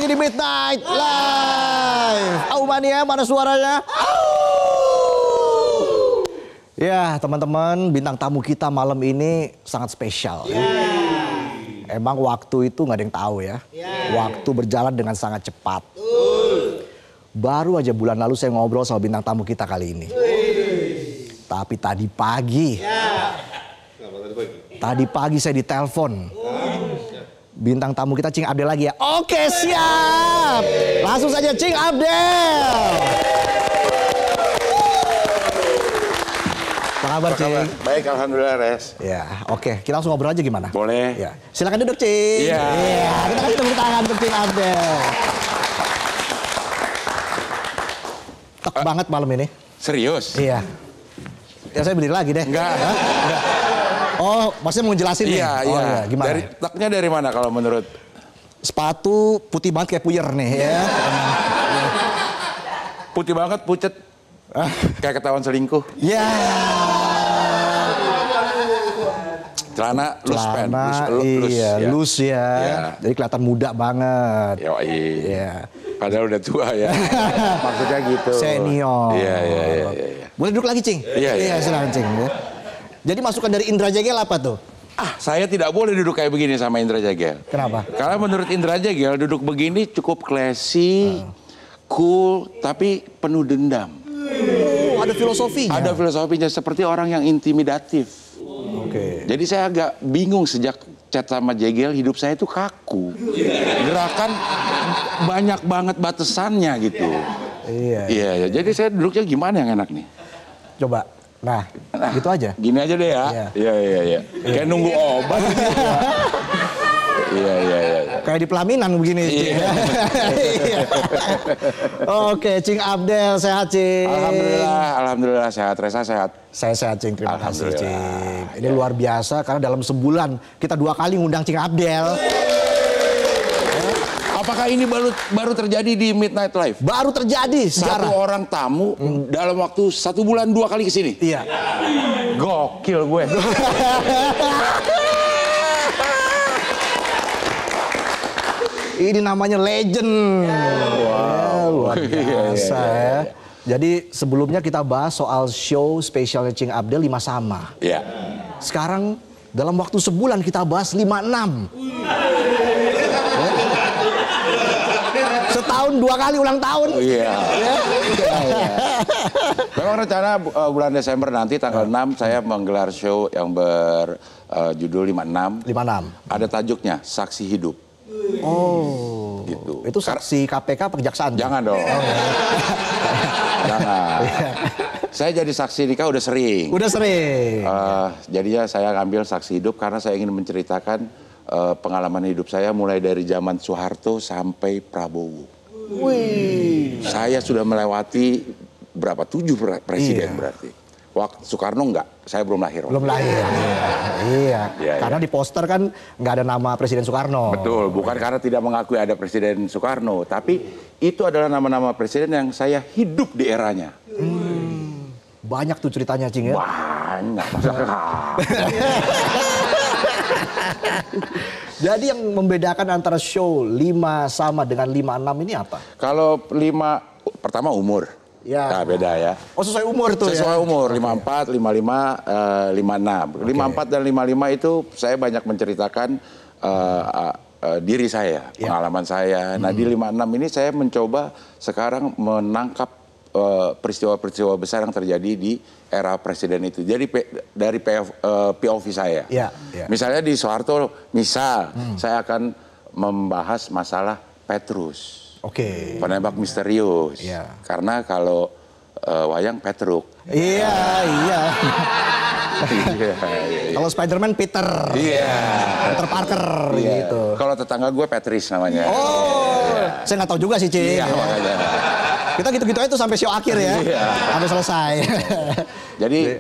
lagi di Midnight Live. Mania, mana suaranya? Ya, teman-teman, bintang tamu kita malam ini sangat spesial. Emang waktu itu nggak ada yang tahu ya. Waktu berjalan dengan sangat cepat. Baru aja bulan lalu saya ngobrol sama bintang tamu kita kali ini. Tapi tadi pagi. Tadi pagi saya ditelepon. Bintang tamu kita Cing Abdel lagi ya. Oke, siap. Langsung saja Cing Abdel. Apa kabar Cing? Baik, alhamdulillah Res. Ya, oke. Kita langsung ngobrol aja gimana? Boleh. Ya. Silakan duduk Cing. Iya. Kita kasih tepuk tangan untuk Cing Abdel. Tek banget malam ini. Serius? Iya. Ya saya berdiri lagi deh. Enggak. Oh, maksudnya mau jelasin nih? Iya, Oh, iya. Gimana? Teknya dari mana kalau menurut? Sepatu putih banget kayak puyer nih ya. Putih banget, pucet. Kayak ketahuan selingkuh. Ya. Celana loose pants. Iya, ya. loose ya. Iya. Jadi kelihatan muda banget. Yoi. Iya. Padahal udah tua ya. Maksudnya gitu. Senior. Iya. Boleh duduk lagi, Cing? Iya. Silakan, Cing. Ya. Jadi masukan dari Indra Jegel apa tuh? Saya tidak boleh duduk kayak begini sama Indra Jegel. Kenapa? Karena menurut Indra Jegel duduk begini cukup classy, cool, tapi penuh dendam. Oh, ada filosofinya. Ada filosofinya seperti orang yang intimidatif. Oke. Jadi saya agak bingung sejak chat sama Jegel, hidup saya itu kaku. Gerakan banyak banget batasannya gitu. Iya. Jadi saya duduknya gimana yang enak nih? Coba. Nah, gitu aja. Gini aja deh ya. Iya. Kayak nunggu obat. Iya. Kayak di pelaminan begini. Iya. Oke, Cing Abdel sehat, Cing. Alhamdulillah sehat. Resa sehat. Saya sehat, Cing. Terima kasih, Alhamdulillah. Cing. Ini luar biasa karena dalam sebulan kita 2 kali ngundang Cing Abdel. Apakah ini baru terjadi di Midnight Live? Baru terjadi sejarah. Satu orang tamu dalam waktu 1 bulan 2 kali kesini. Iya. Gokil gue. Ini namanya legend. Wow, luar biasa ya. Jadi sebelumnya kita bahas soal show spesialnya Cing Abdel 5 Sama. Iya. Sekarang dalam waktu sebulan kita bahas 56. Setahun 2 kali ulang tahun. Iya. Memang rencana bulan Desember nanti tanggal 6 saya menggelar show yang berjudul 56. 56. Ada tajuknya Saksi Hidup. Oh. Gitu. Itu saksi KPK apa kejaksaan? Jangan dong. Jangan. Saya jadi saksi nikah udah sering. Jadinya saya ngambil saksi hidup karena saya ingin menceritakan pengalaman hidup saya mulai dari zaman Soeharto sampai Prabowo. Wih. Saya sudah melewati berapa 7 presiden berarti. Waktu Soekarno enggak, saya belum lahir. Belum lahir. Iya. Karena di poster kan nggak ada nama Presiden Soekarno. Betul, bukan karena tidak mengakui ada Presiden Soekarno, tapi itu adalah nama-nama presiden yang saya hidup di eranya. Banyak tuh ceritanya, Cing ya. Banyak. Jadi yang membedakan antara show 5 Sama dengan 56 ini apa? Kalau 5, pertama umur. Ya. Nah, beda ya. Oh, sesuai umur tuh sesuai ya? umur, 54, 55, 56. 54 dan 55 itu saya banyak menceritakan diri saya, pengalaman saya. Nah, di 56 ini saya mencoba sekarang menangkap peristiwa-peristiwa besar yang terjadi di era presiden itu. Jadi dari POV saya. Misalnya di Soeharto, saya akan membahas masalah Petrus. Penembak misterius. Karena kalau wayang Petruk. Iya. Kalau Spiderman Peter. Peter Parker gitu. Kalau tetangga gue Petris namanya. Saya nggak tahu juga sih, Cing. Kita gitu-gitu aja tuh sampai show akhir ya. Sampai selesai. Jadi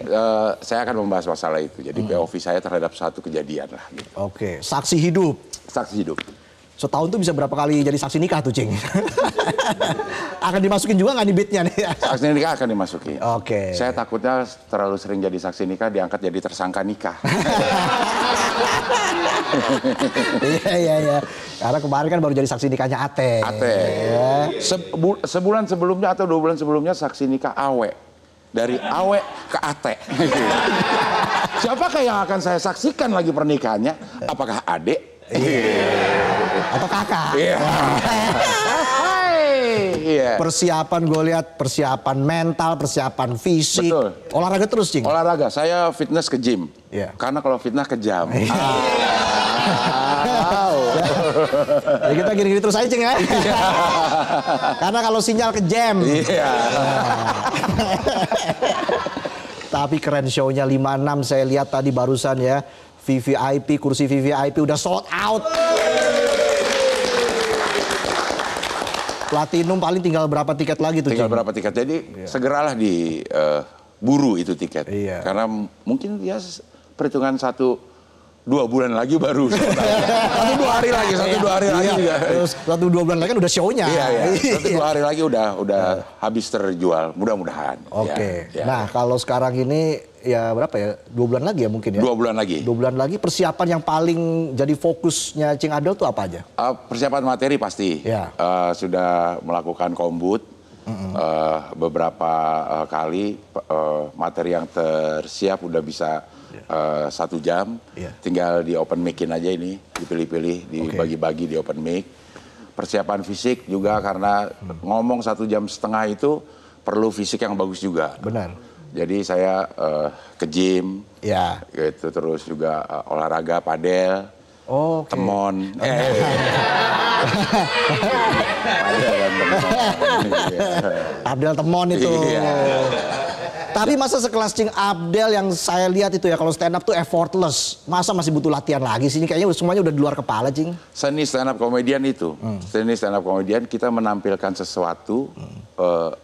saya akan membahas masalah itu. Jadi POV saya terhadap satu kejadian lah. Gitu. Saksi hidup. Saksi hidup. Setahun tuh bisa berapa kali jadi saksi nikah tuh, Cing? Akan dimasukin juga nggak di beatnya nih? Saksi nikah akan dimasukin. Saya takutnya terlalu sering jadi saksi nikah diangkat jadi tersangka nikah. Iya. Karena kemarin kan baru jadi saksi nikahnya Ate. Ya. Sebulan sebelumnya atau 2 bulan sebelumnya saksi nikah Awe. Dari Awe ke Ate. Siapakah yang akan saya saksikan lagi pernikahannya? Apakah adik? Atau kakak? Iya. Persiapan gue lihat, persiapan mental, persiapan fisik. Betul. Olahraga terus, Cing? Olahraga, saya fitness ke gym. Iya. Karena kalau fitness kejam. Jadi kita gini-gini terus aja, Cing ya. Karena kalau sinyal ke jam. Iya. Tapi keren show-nya 56 saya lihat tadi barusan ya. VVIP, kursi VVIP udah sold out. Platinum paling tinggal berapa tiket lagi tuh? Tinggal berapa tiket. Jadi segeralah diburu itu tiket. Iya. Karena mungkin ya perhitungan 1-2 bulan lagi baru. 1-2 hari lagi, 1-2 hari lagi juga. Terus 1-2 bulan lagi kan udah show-nya. Iya. 1-2 hari lagi udah habis terjual. Mudah-mudahan. Oke. Ya. Nah kalau sekarang ini ya berapa ya? 2 bulan lagi ya mungkin ya? 2 bulan lagi. 2 bulan lagi. Persiapan yang paling jadi fokusnya Cing Abdel tuh apa aja? Persiapan materi pasti. Ya. Sudah melakukan kombut. Beberapa kali materi yang tersiap udah bisa 1 jam. Yeah. Tinggal di open mic-in aja ini, dipilih-pilih, dibagi-bagi di open mic. Persiapan fisik juga karena ngomong 1,5 jam itu perlu fisik yang bagus juga. Benar. Jadi saya ke gym, Ya. gitu, terus juga olahraga padel, Oke. temon. Abdel temon itu. Iya. Tapi masa sekelas Cing Abdel yang saya lihat itu ya kalau stand up tuh effortless. Masa masih butuh latihan lagi sih? Ini kayaknya semuanya udah di luar kepala, Cing. Seni stand up komedian itu, seni stand up komedian kita menampilkan sesuatu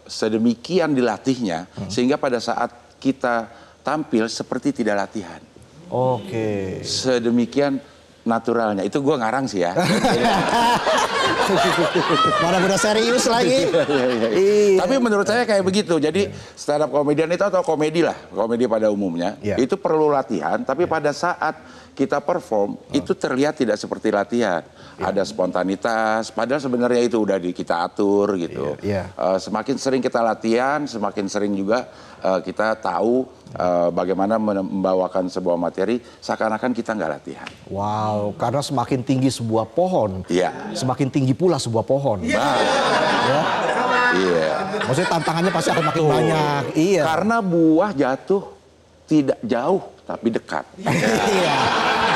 sedemikian dilatihnya sehingga pada saat kita tampil seperti tidak latihan. Oke. Sedemikian naturalnya. Itu gue ngarang sih ya. Mana udah serius lagi. Iya. Tapi menurut saya kayak begitu. Jadi stand up komedian itu atau komedi lah, komedi pada umumnya, itu perlu latihan. Tapi pada saat kita perform itu terlihat tidak seperti latihan. Ada spontanitas. Padahal sebenarnya itu udah kita atur gitu. Semakin sering kita latihan, semakin sering juga kita tahu bagaimana membawakan sebuah materi seakan-akan kita nggak latihan. Wow, karena semakin tinggi sebuah pohon, semakin tinggi pula sebuah pohon. Iya. Maksudnya tantangannya pasti akan makin banyak. Iya. Karena buah jatuh tidak jauh tapi dekat. Iya.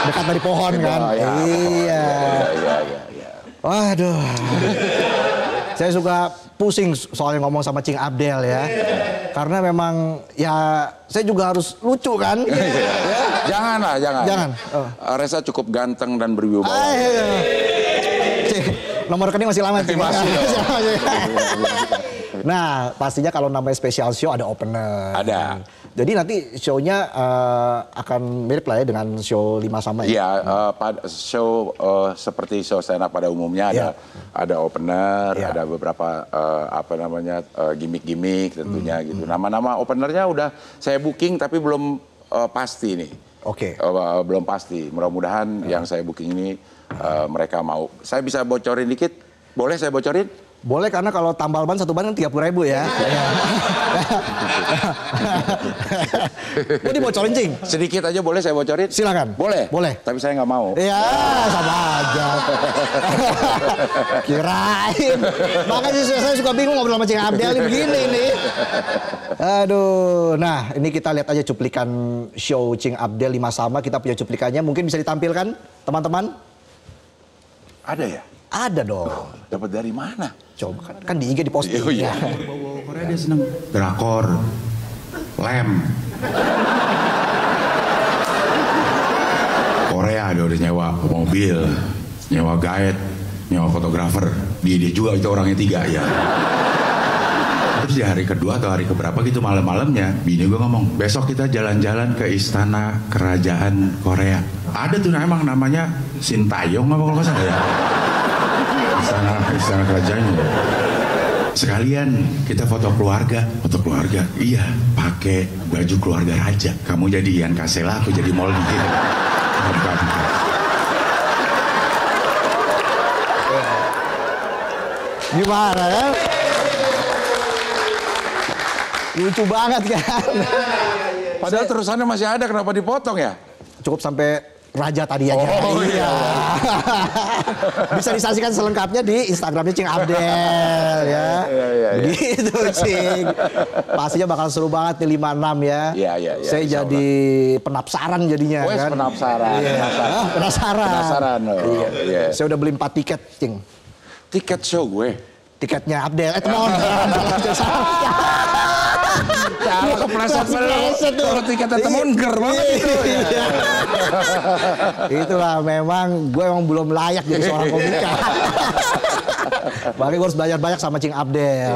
Dekat dari pohon kan. Iya. Waduh. Saya suka pusing soalnya ngomong sama Cing Abdel ya. Karena memang ya saya juga harus lucu kan. Jangan. Jangan. Reza cukup ganteng dan berwibawa. Nomor rekening masih lama. Masih. Nah, pastinya kalau namanya special show ada opener. Ada. Jadi nanti show-nya akan mirip lah ya dengan show 5 sama ya? Iya, show seperti show stand up pada umumnya ada opener, ada beberapa gimmick-gimmick tentunya gitu. Nama-nama openernya udah saya booking tapi belum pasti nih. Oke. Belum pasti. Mudah-mudahan yang saya booking ini mereka mau. Saya bisa bocorin dikit? Boleh saya bocorin? Boleh, karena kalau tambal ban 1 ban kan 30.000 ya. Mau dibocorin, Cing? Sedikit aja boleh saya bocorin? Silakan. Boleh? Boleh. Tapi saya nggak mau. Iya, sama aja. Kirain. Makanya saya suka bingung ngobrol sama Cing Abdel begini nih. Aduh. Nah, ini kita lihat aja cuplikan show Cing Abdel 5 sama. Kita punya cuplikannya. Mungkin bisa ditampilkan, teman-teman? Ada ya? Ada dong. Dapat dari mana? Coba kan di IG di posting. Oh iya. Bawa Korea dia seneng. Drakor, lem. Korea dia udah nyewa mobil, nyewa guide, nyewa fotografer. Dia juga itu orangnya 3 ya. Terus di hari kedua atau hari keberapa gitu malam-malamnya, bini gue ngomong, besok kita jalan-jalan ke istana kerajaan Korea. Ada tuh emang namanya Sintayong apa kalau nggak salah ya. Istana kerajaannya. Sekalian kita foto keluarga. Iya, pakai baju keluarga raja. Kamu jadi Ian Kasela, aku jadi Molly gitu. Gimana kan? Lucu banget kan? Padahal terusannya masih ada, kenapa dipotong ya? Cukup sampai raja tadi aja. Oh iya. Bisa disaksikan selengkapnya di Instagramnya Cing Abdel ya. Iya. Begitu Cing. Pastinya bakal seru banget nih 56 ya. Iya. Saya jadi penasaran jadinya Wes, kan. penasaran. Penasaran. Oh, iya. Saya udah beli 4 tiket Cing. Tiket show gue. Tiketnya Abdel. Teman. Kalau kepleset kalau tiketnya temen ger banget itu. Iya. Itulah memang gue emang belum layak jadi seorang komika. Makanya gue harus belajar banyak sama Cing Abdel.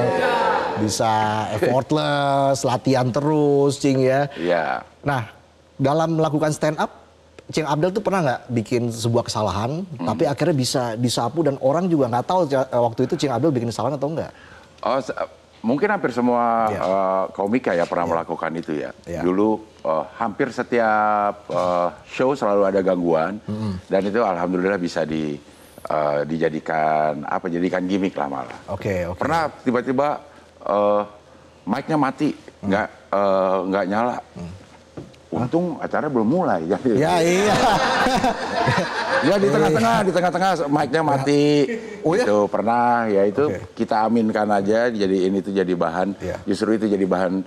Bisa effortless, latihan terus Cing ya. Iya. Nah, dalam melakukan stand up, Cing Abdel tuh pernah nggak bikin sebuah kesalahan, tapi akhirnya bisa disapu dan orang juga nggak tahu waktu itu Cing Abdel bikin kesalahan atau enggak? Oh, mungkin hampir semua komika ya pernah melakukan itu ya. Dulu hampir setiap show selalu ada gangguan dan itu alhamdulillah bisa dijadikan gimmick lah malah. Oke. Pernah tiba-tiba mic-nya mati, nggak nyala. Untung acara belum mulai. Jadi, Ya iya. ya di tengah-tengah mic-nya mati. Oh, ya? Itu pernah ya itu kita aminkan aja jadi ini tuh jadi bahan. Justru itu jadi bahan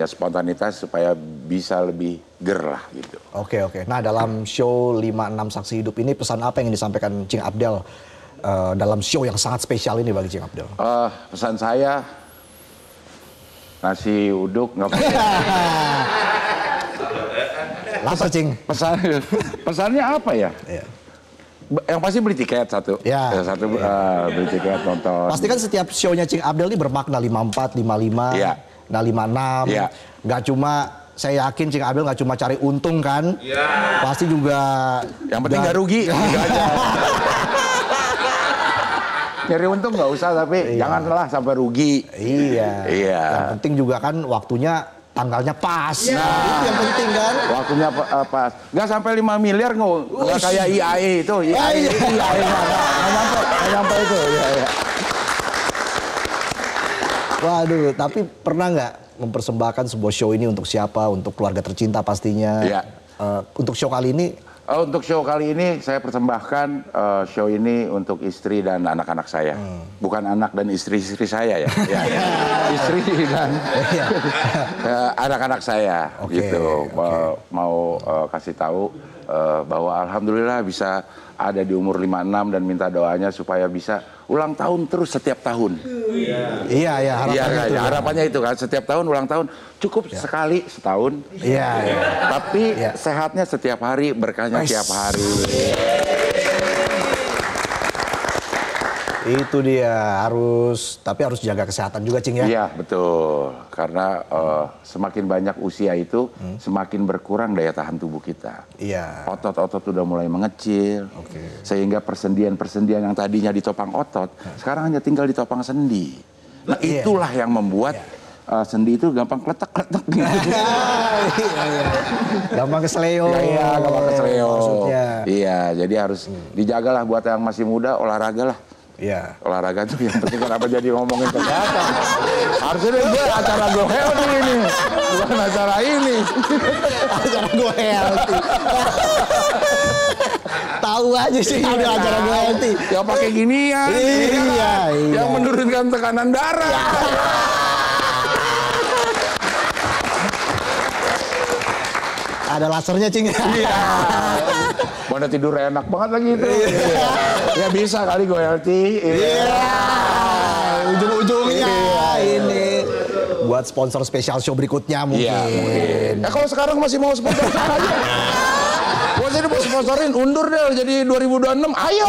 spontanitas supaya bisa lebih ger lah gitu. Oke. Nah, dalam show 56 Saksi Hidup ini pesan apa yang disampaikan Cing Abdel dalam show yang sangat spesial ini bagi Cing Abdel? Pesan saya nasi uduk nggak pakai. Lapar Cing. Pesannya apa ya? Yang pasti beli tiket satu. Beli tiket nonton. Pasti kan setiap show-nya Cing Abdel ini bermakna 54, 55, nah 56. Nggak cuma, saya yakin Cing Abdel nggak cuma cari untung kan. Pasti juga. Yang penting nggak rugi. Nyari untung nggak usah, tapi janganlah sampai rugi. Iya. Yang penting juga kan waktunya, tanggalnya pas. Nah, itu yang penting kan. Waktunya pas. Nggak sampai 5 miliar nggak kayak IAE itu. IAE nggak nyampe itu. Iya. Waduh, tapi pernah nggak mempersembahkan sebuah show ini untuk siapa? Untuk keluarga tercinta pastinya. Iya. Untuk show kali ini. Untuk show kali ini saya persembahkan show ini untuk istri dan anak-anak saya. Bukan anak dan istri-istri saya ya. Istri dan anak-anak saya gitu. Mau kasih tahu bahwa alhamdulillah bisa ada di umur 56 dan minta doanya supaya bisa ulang tahun terus setiap tahun. Iya, Harapannya itu kan setiap tahun ulang tahun cukup sekali setahun. Tapi sehatnya setiap hari, berkahnya tiap hari. Itu dia, harus jaga kesehatan juga Cing ya. Iya betul, karena semakin banyak usia itu semakin berkurang daya tahan tubuh kita. Iya. Otot-otot udah mulai mengecil, sehingga persendian yang tadinya ditopang otot sekarang hanya tinggal ditopang sendi. Nah itulah yang membuat sendi itu gampang kletek-kletek. Gampang kesleo. Iya, gampang kesleo. Maksudnya. Iya, jadi harus dijagalah buat yang masih muda, olahraga lah. Iya. Olahraga tuh yang penting, kenapa jadi ngomongin kesehatan. Harusnya gue acara gue healthy ini, bukan acara ini. Acara gue healthy. Tahu aja sih ada acara gue healthy. Ya pakai ginian. Iya. Yang menurunkan tekanan darah. Ada lasernya Cing. Iya. Mana tidur enak banget lagi itu. Ya bisa kali gue healthy. Ujung-ujungnya ini buat sponsor spesial show berikutnya mungkin. Kalau sekarang masih mau sponsor aja. Gue jadi mau sponsorin, undur deh jadi 2026. Ayo.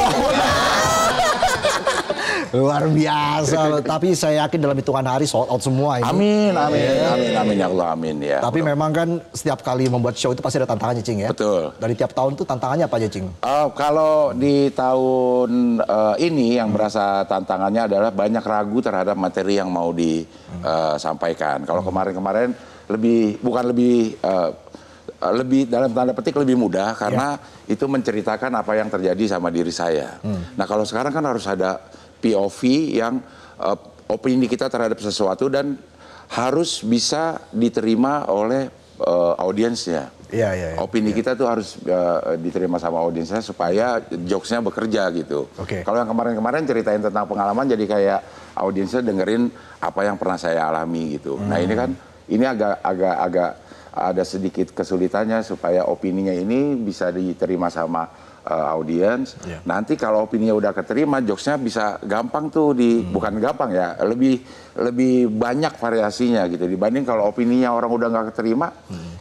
Luar biasa loh. Tapi saya yakin dalam hitungan hari sold out semua ini. Amin ya Allah, amin ya. Tapi memang kan setiap kali membuat show itu pasti ada tantangannya Cing ya. Betul. Dari tiap tahun tuh tantangannya apa aja Cing? Kalau di tahun ini yang berasa tantangannya adalah banyak ragu terhadap materi yang mau disampaikan. Kalau kemarin-kemarin lebih dalam tanda petik lebih mudah karena itu menceritakan apa yang terjadi sama diri saya. Nah kalau sekarang kan harus ada POV yang opini kita terhadap sesuatu dan harus bisa diterima oleh audiensnya. Iya. Opini kita tuh harus diterima sama audiensnya supaya jokesnya bekerja gitu. Oke. Kalau yang kemarin-kemarin ceritain tentang pengalaman jadi kayak audiensnya dengerin apa yang pernah saya alami gitu. Nah ini agak ada sedikit kesulitannya supaya opininya ini bisa diterima sama audiens. Nanti kalau opininya udah keterima, jokesnya bisa gampang tuh bukan gampang ya, lebih banyak variasinya gitu dibanding kalau opininya orang udah nggak keterima,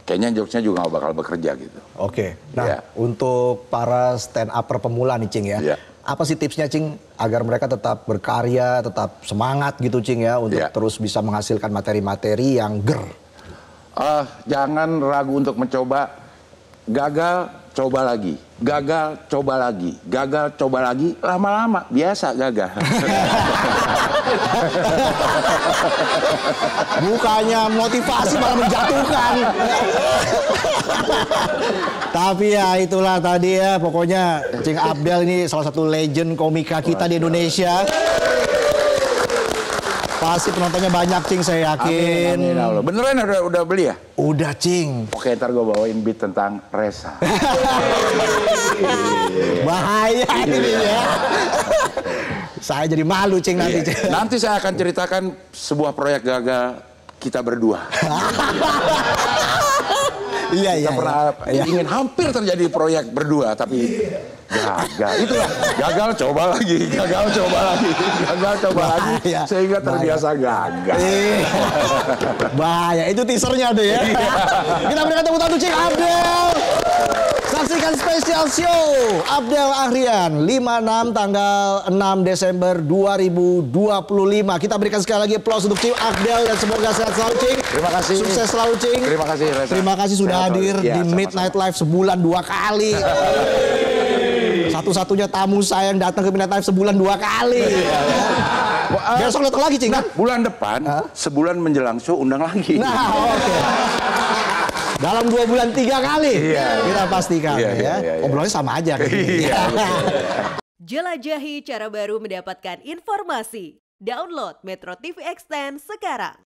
kayaknya jokesnya juga nggak bakal bekerja gitu. Oke. Nah, untuk para stand upper pemula nih, Cing ya. Apa sih tipsnya, Cing, agar mereka tetap berkarya, tetap semangat gitu, Cing ya, untuk terus bisa menghasilkan materi-materi yang ger? Jangan ragu untuk mencoba. Gagal, coba lagi. Gagal, coba lagi. Gagal, coba lagi. Lama-lama biasa gagal. Bukannya motivasi malah menjatuhkan. Tapi ya itulah tadi ya, pokoknya Cing Abdel ini salah satu legend komika kita di Indonesia. Pasti penontonnya banyak, Cing, saya yakin. Amin, Allah. Beneran udah beli ya? Udah, Cing. Oke, ntar gue bawain beat tentang Resa. Bahaya ini ya. Saya jadi malu, Cing, nanti. Cing. Nanti saya akan ceritakan sebuah proyek gagal kita berdua. Iya. Kita pernah ingin hampir terjadi proyek berdua, tapi gagal. Itulah, gagal coba lagi, gagal coba lagi, gagal coba lagi, sehingga terbiasa gagal. Bahaya, itu teasernya tuh ya. Kita berikan tepuk tangan untuk Cing Abdel. Saksikan spesial show Abdel Ahrian 56 tanggal 6 Desember 2025. Kita berikan sekali lagi aplaus untuk Cing Abdel dan semoga sehat selalu, Cing. Terima kasih. Sukses selalu, Cing. Terima kasih, Reza. Terima kasih sudah hadir di Midnight Live sebulan 2 kali. Satu-satunya tamu saya yang datang ke Midnight Live sebulan 2 kali. Besok datang lagi, Cing. Nah, bulan depan, sebulan menjelang show undang lagi. Nah, oke. Dalam 2 bulan 3 kali. Kita pastikan ya. Obrolannya sama aja. Jelajahi cara baru mendapatkan informasi. Download Metro TV Extend sekarang.